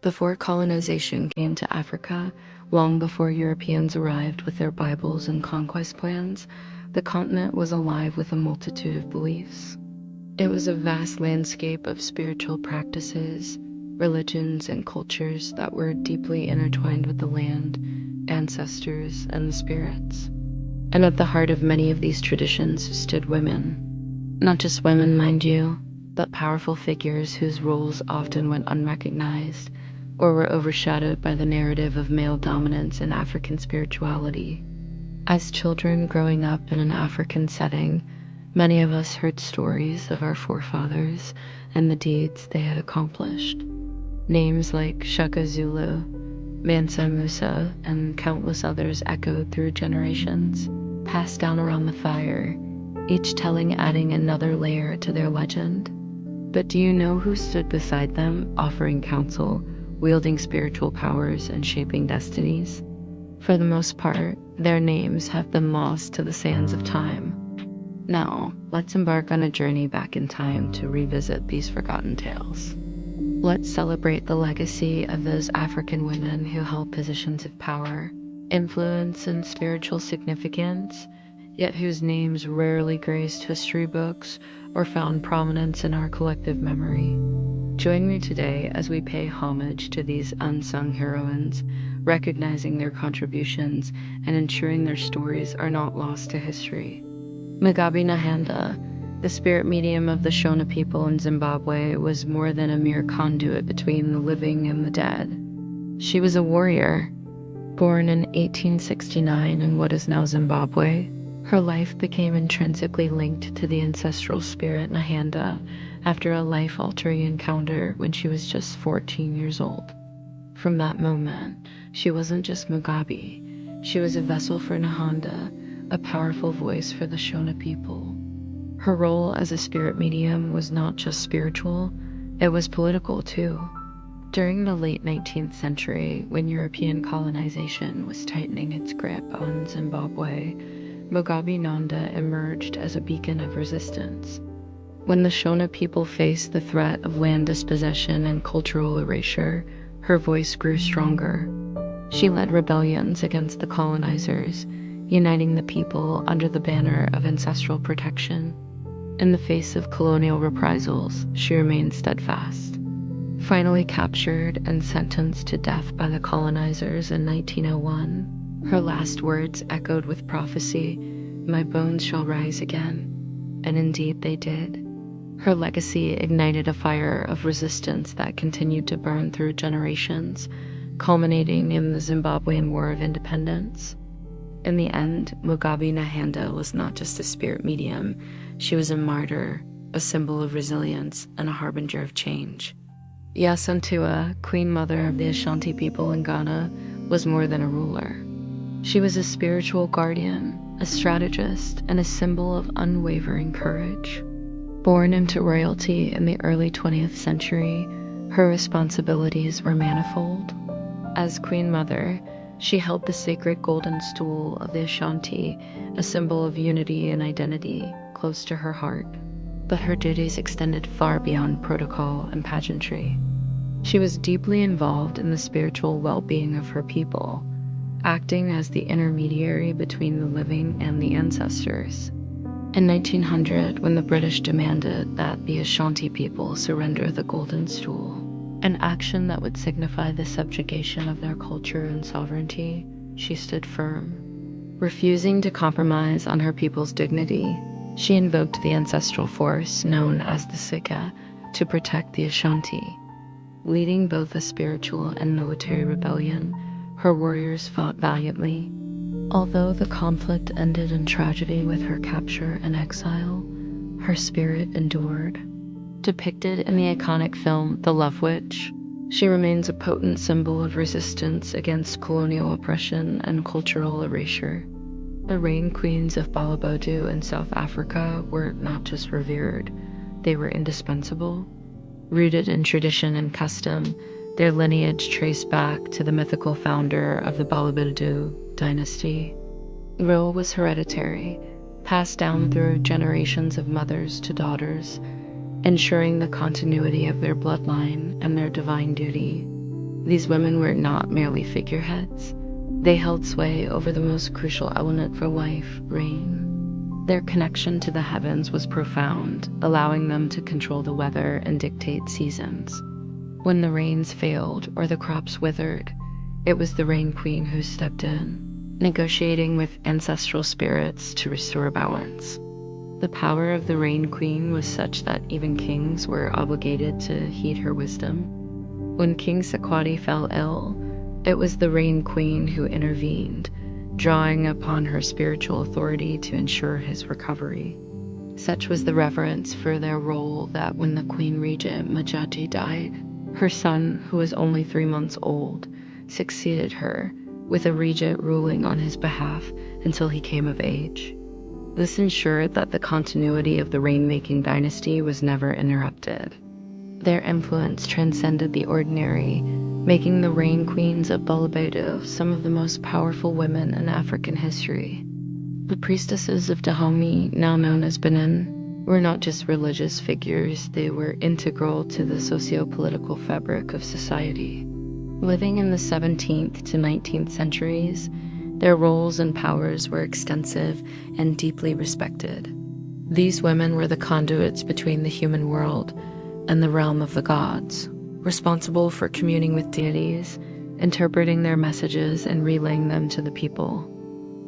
Before colonization came to Africa, long before Europeans arrived with their Bibles and conquest plans, the continent was alive with a multitude of beliefs. It was a vast landscape of spiritual practices, religions, and cultures that were deeply intertwined with the land, ancestors, and the spirits. And at the heart of many of these traditions stood women. Not just women, mind you, but powerful figures whose roles often went unrecognized or were overshadowed by the narrative of male dominance in African spirituality. As children growing up in an African setting, many of us heard stories of our forefathers and the deeds they had accomplished. Names like Shaka Zulu, Mansa Musa, and countless others echoed through generations, passed down around the fire, each telling adding another layer to their legend. But do you know who stood beside them, offering counsel, wielding spiritual powers, and shaping destinies? For the most part, their names have been lost to the sands of time. Now, let's embark on a journey back in time to revisit these forgotten tales. Let's celebrate the legacy of those African women who held positions of power, influence, and spiritual significance, yet whose names rarely graced history books or found prominence in our collective memory. Join me today as we pay homage to these unsung heroines, recognizing their contributions and ensuring their stories are not lost to history. Mbuya Nehanda, the spirit medium of the Shona people in Zimbabwe, was more than a mere conduit between the living and the dead. She was a warrior. Born in 1869 in what is now Zimbabwe, her life became intrinsically linked to the ancestral spirit Nehanda after a life-altering encounter when she was just 14 years old. From that moment, she wasn't just Mugabe, she was a vessel for Nehanda, a powerful voice for the Shona people. Her role as a spirit medium was not just spiritual, it was political too. During the late 19th century, when European colonization was tightening its grip on Zimbabwe, Mbuya Nehanda emerged as a beacon of resistance. When the Shona people faced the threat of land dispossession and cultural erasure, her voice grew stronger. She led rebellions against the colonizers, uniting the people under the banner of ancestral protection. In the face of colonial reprisals, she remained steadfast. Finally captured and sentenced to death by the colonizers in 1901, her last words echoed with prophecy, "My bones shall rise again." And indeed they did. Her legacy ignited a fire of resistance that continued to burn through generations, culminating in the Zimbabwean War of Independence. In the end, Mbuya Nehanda was not just a spirit medium, she was a martyr, a symbol of resilience, and a harbinger of change. Yasantua, Queen Mother of the Ashanti people in Ghana, was more than a ruler. She was a spiritual guardian, a strategist, and a symbol of unwavering courage. Born into royalty in the early 20th century, her responsibilities were manifold. As Queen Mother, she held the sacred golden stool of the Ashanti, a symbol of unity and identity, close to her heart. But her duties extended far beyond protocol and pageantry. She was deeply involved in the spiritual well-being of her people, acting as the intermediary between the living and the ancestors. In 1900, when the British demanded that the Ashanti people surrender the Golden Stool, an action that would signify the subjugation of their culture and sovereignty, she stood firm. Refusing to compromise on her people's dignity, she invoked the ancestral force known as the Sika to protect the Ashanti. Leading both a spiritual and military rebellion, her warriors fought valiantly. Although the conflict ended in tragedy with her capture and exile, her spirit endured. Depicted in the iconic film The Love Witch, she remains a potent symbol of resistance against colonial oppression and cultural erasure. The Rain Queens of Balabodu in South Africa were not just revered, they were indispensable. Rooted in tradition and custom, their lineage traced back to the mythical founder of the Balabodu dynasty. Role was hereditary, passed down through generations of mothers to daughters, ensuring the continuity of their bloodline and their divine duty. These women were not merely figureheads. They held sway over the most crucial element for life, rain. Their connection to the heavens was profound, allowing them to control the weather and dictate seasons. When the rains failed or the crops withered, it was the Rain Queen who stepped in, negotiating with ancestral spirits to restore balance. The power of the Rain Queen was such that even kings were obligated to heed her wisdom. When King Sequati fell ill, it was the Rain Queen who intervened, drawing upon her spiritual authority to ensure his recovery. Such was the reverence for their role that when the Queen Regent Majati died, her son, who was only 3 months old, succeeded her, with a regent ruling on his behalf until he came of age. This ensured that the continuity of the rainmaking dynasty was never interrupted. Their influence transcended the ordinary, making the Rain Queens of Bulawayo some of the most powerful women in African history. The priestesses of Dahomey, now known as Benin, were not just religious figures, they were integral to the socio-political fabric of society. Living in the 17th to 19th centuries, their roles and powers were extensive and deeply respected. These women were the conduits between the human world and the realm of the gods, responsible for communing with deities, interpreting their messages, and relaying them to the people.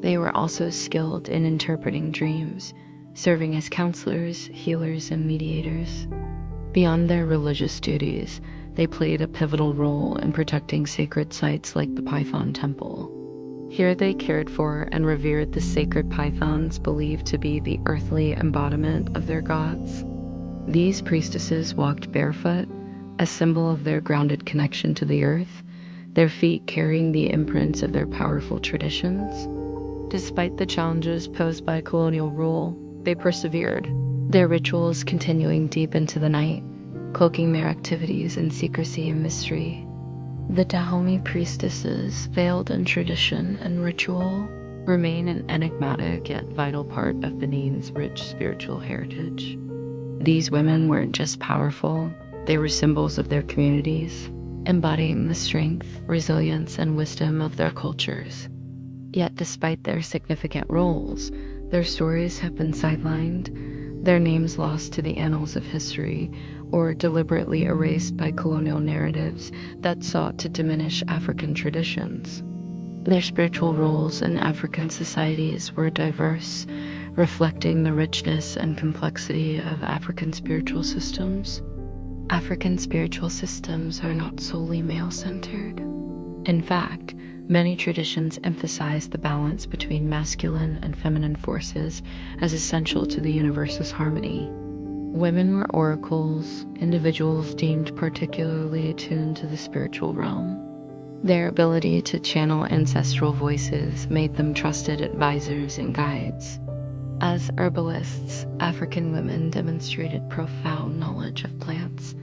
They were also skilled in interpreting dreams, serving as counselors, healers, and mediators. Beyond their religious duties, they played a pivotal role in protecting sacred sites like the Python Temple. Here they cared for and revered the sacred pythons believed to be the earthly embodiment of their gods. These priestesses walked barefoot, a symbol of their grounded connection to the earth, their feet carrying the imprints of their powerful traditions. Despite the challenges posed by colonial rule, they persevered, their rituals continuing deep into the night, cloaking their activities in secrecy and mystery. The Dahomey priestesses, veiled in tradition and ritual, remain an enigmatic yet vital part of Benin's rich spiritual heritage. These women weren't just powerful, they were symbols of their communities, embodying the strength, resilience, and wisdom of their cultures. Yet despite their significant roles, their stories have been sidelined, their names lost to the annals of history, or deliberately erased by colonial narratives that sought to diminish African traditions. Their spiritual roles in African societies were diverse, reflecting the richness and complexity of African spiritual systems. African spiritual systems are not solely male-centered. In fact, many traditions emphasize the balance between masculine and feminine forces as essential to the universe's harmony. Women were oracles, individuals deemed particularly attuned to the spiritual realm. Their ability to channel ancestral voices made them trusted advisors and guides. As herbalists, African women demonstrated profound knowledge of plants,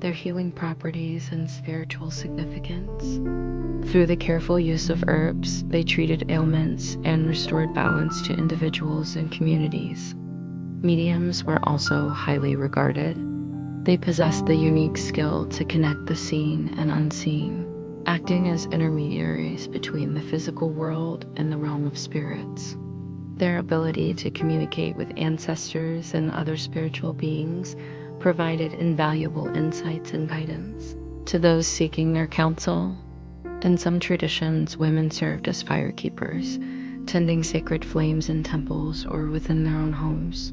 their healing properties, and spiritual significance. Through the careful use of herbs, they treated ailments and restored balance to individuals and communities. Mediums were also highly regarded. They possessed the unique skill to connect the seen and unseen, acting as intermediaries between the physical world and the realm of spirits. Their ability to communicate with ancestors and other spiritual beings provided invaluable insights and guidance to those seeking their counsel. In some traditions, women served as firekeepers, tending sacred flames in temples or within their own homes.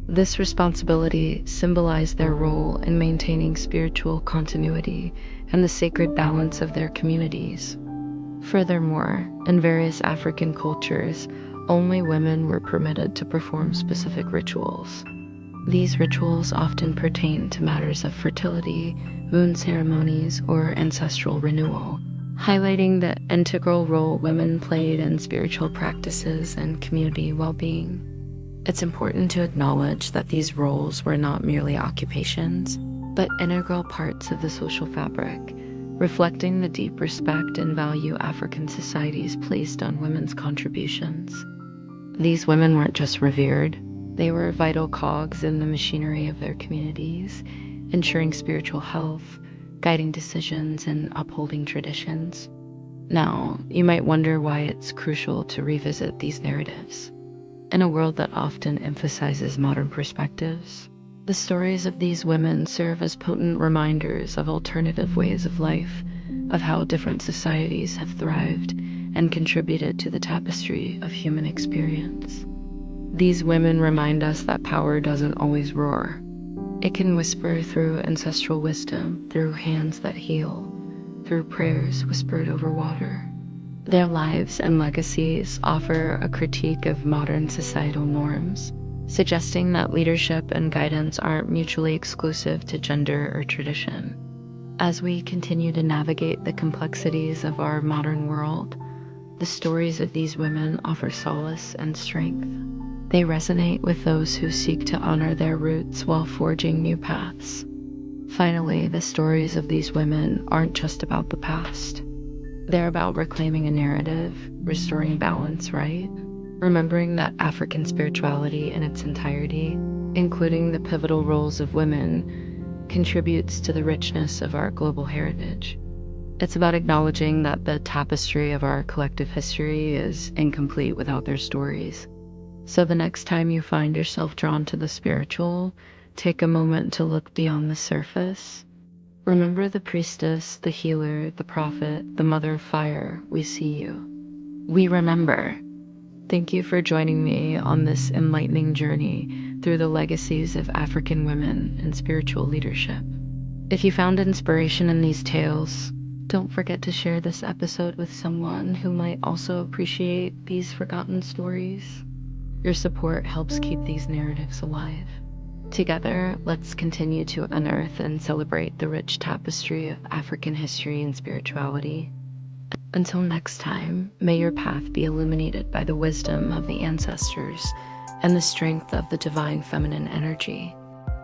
This responsibility symbolized their role in maintaining spiritual continuity and the sacred balance of their communities. Furthermore, in various African cultures, only women were permitted to perform specific rituals. These rituals often pertained to matters of fertility, moon ceremonies, or ancestral renewal, highlighting the integral role women played in spiritual practices and community well-being. It's important to acknowledge that these roles were not merely occupations, but integral parts of the social fabric, reflecting the deep respect and value African societies placed on women's contributions. These women weren't just revered, they were vital cogs in the machinery of their communities, ensuring spiritual health, guiding decisions and upholding traditions. Now, you might wonder why it's crucial to revisit these narratives. In a world that often emphasizes modern perspectives, the stories of these women serve as potent reminders of alternative ways of life, of how different societies have thrived and contributed to the tapestry of human experience. These women remind us that power doesn't always roar. It can whisper through ancestral wisdom, through hands that heal, through prayers whispered over water. Their lives and legacies offer a critique of modern societal norms, suggesting that leadership and guidance aren't mutually exclusive to gender or tradition. As we continue to navigate the complexities of our modern world, the stories of these women offer solace and strength. They resonate with those who seek to honor their roots while forging new paths. Finally, the stories of these women aren't just about the past. They're about reclaiming a narrative, restoring balance, right? Remembering that African spirituality in its entirety, including the pivotal roles of women, contributes to the richness of our global heritage. It's about acknowledging that the tapestry of our collective history is incomplete without their stories. So the next time you find yourself drawn to the spiritual, take a moment to look beyond the surface. Remember the priestess, the healer, the prophet, the mother of fire. We see you. We remember. Thank you for joining me on this enlightening journey through the legacies of African women and spiritual leadership. If you found inspiration in these tales, don't forget to share this episode with someone who might also appreciate these forgotten stories. Your support helps keep these narratives alive. Together, let's continue to unearth and celebrate the rich tapestry of African history and spirituality. Until next time, may your path be illuminated by the wisdom of the ancestors and the strength of the divine feminine energy.